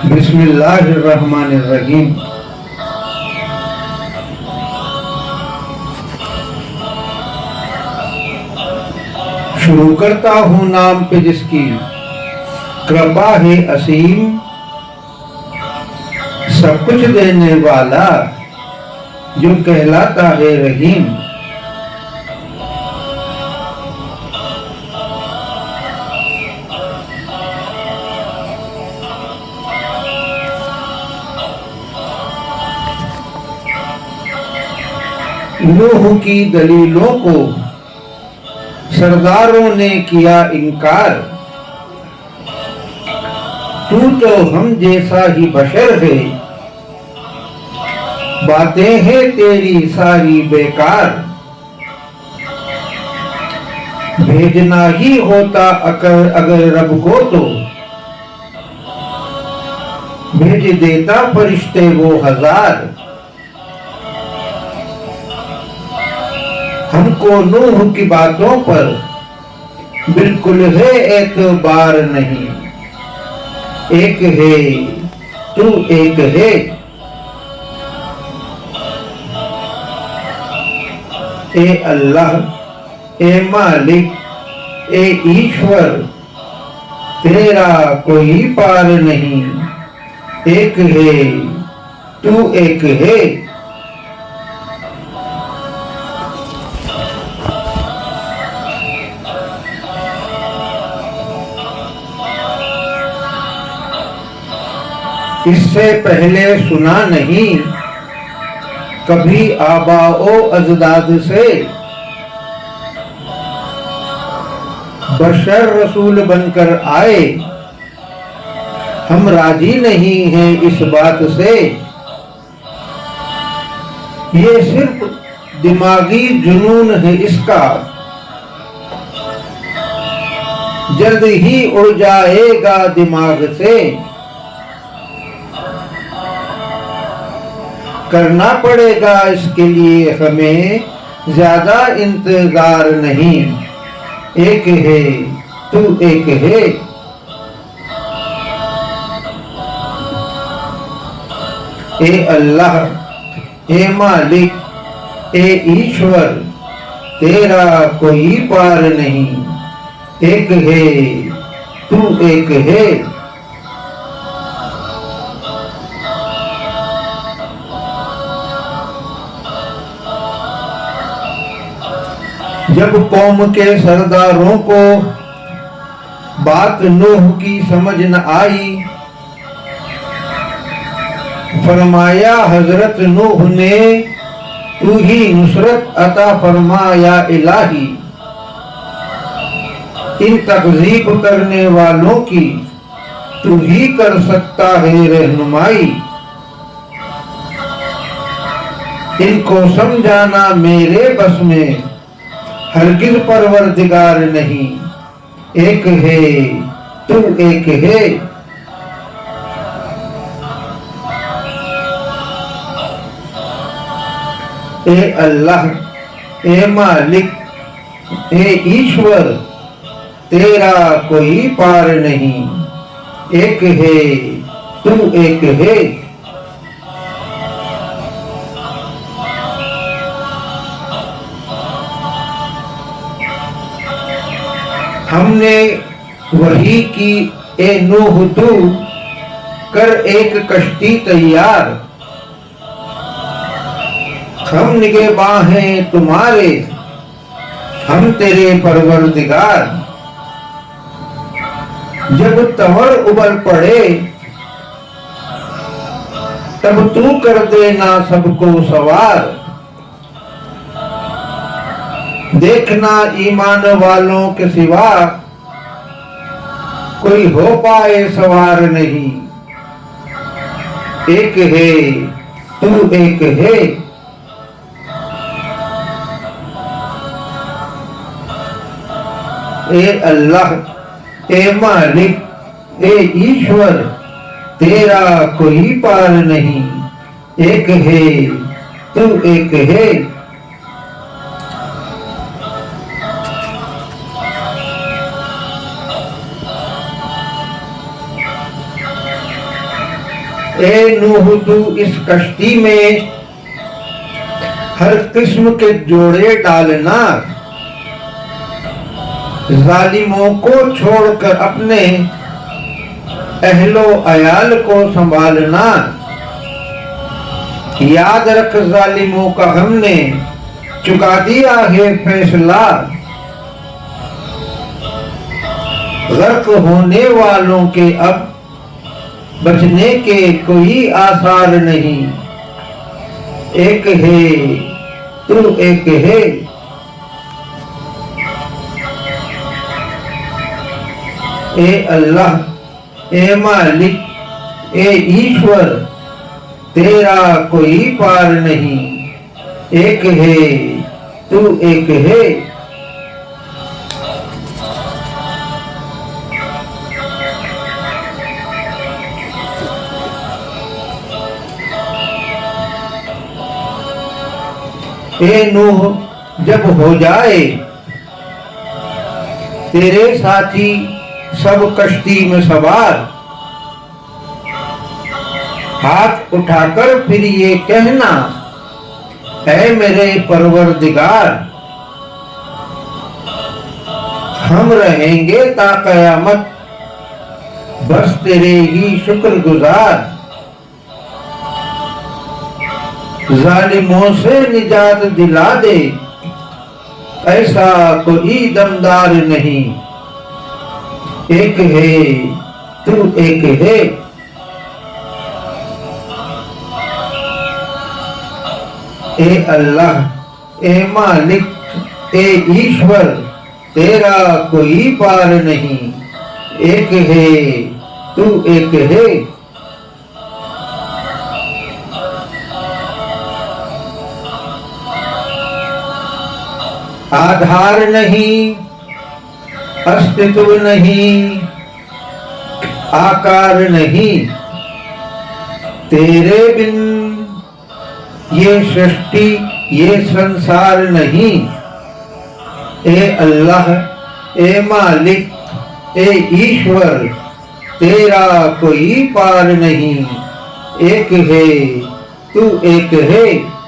बिस्मिल्लाहिर्रहमानिर्रहीम। शुरू करता हूँ नाम पे जिसकी कृपा है असीम, सब कुछ देने वाला जो कहलाता है रहीम। नूह की दलीलों को सरदारों ने किया इनकार, तू तो हम जैसा ही बशर है, बातें हैं तेरी सारी बेकार। भेजना ही होता अगर रब को तो भेज देता फरिश्ते वो हजार। हमको नूह की बातों पर बिल्कुल है एतबार नहीं, एक है तू एक है। ए अल्लाह, ए मालिक, ए ईश्वर, तेरा कोई पार नहीं, एक है तू एक है। इससे पहले सुना नहीं कभी आबाओ अजदाद से, बशर रसूल बनकर आए, हम राजी नहीं हैं इस बात से। ये सिर्फ दिमागी जुनून है इसका, जल्द ही उड़ जाएगा दिमाग से। करना पड़ेगा इसके लिए हमें ज्यादा इंतजार नहीं, एक है तू एक है। ए अल्लाह, ए मालिक, ए ईश्वर, तेरा कोई पार नहीं, एक है तू एक है। जब कौम के सरदारों को बात नूह की समझ न आई, फरमाया हजरत नूह ने, तू ही नुसरत अता फरमाया इलाही। इन तकजीब करने वालों की तू ही कर सकता है रहनुमाई। इनको समझाना मेरे बस में हरगिज़ परवरदिगार नहीं, एक है तू एक है। ए अल्लाह, ए मालिक, ए ईश्वर, तेरा कोई पार नहीं, एक है तू एक है। हमने वही की ए नूह तू, कर एक कश्ती तैयार, हम निगहबाहें तुम्हारे, हम तेरे परवरदिगार। जब तंवर उबल पड़े तब तू कर देना सबको सवार। देखना ईमान वालों के सिवा कोई हो पाए सवार नहीं, एक है तू एक है। ए अल्लाह, ए मालिक, ए ईश्वर, तेरा कोई पार नहीं, एक है तू एक है। ए नूह तू इस कश्ती में हर किस्म के जोड़े डालना, जालिमों को छोड़कर अपने अहलो अयाल को संभालना। याद रख जालिमों का हमने चुका दिया है फैसला, गर्क होने वालों के अब बचने के कोई आसार नहीं। एक है तू एक है, ए अल्लाह, ए मालिक, ए ईश्वर, तेरा कोई पार नहीं। एक है तू एक है। ए नूह, जब हो जाए तेरे साथी सब कश्ती में सवार, हाथ उठाकर फिर ये कहना, ऐ मेरे परवरदिगार, हम रहेंगे ता कयामत बस तेरे ही शुक्रगुजार। जालिमों से निजात दिला दे, ऐसा कोई दमदार नहीं। एक है तू एक है। ए अल्लाह, ए मालिक, ए ईश्वर, तेरा कोई पार नहीं। एक है तू एक है। आधार नहीं, अस्तित्व नहीं, आकार नहीं, तेरे बिन ये सृष्टि ये संसार नहीं। ए अल्लाह, ए मालिक, ए ईश्वर, तेरा कोई पार नहीं। एक है तू एक है।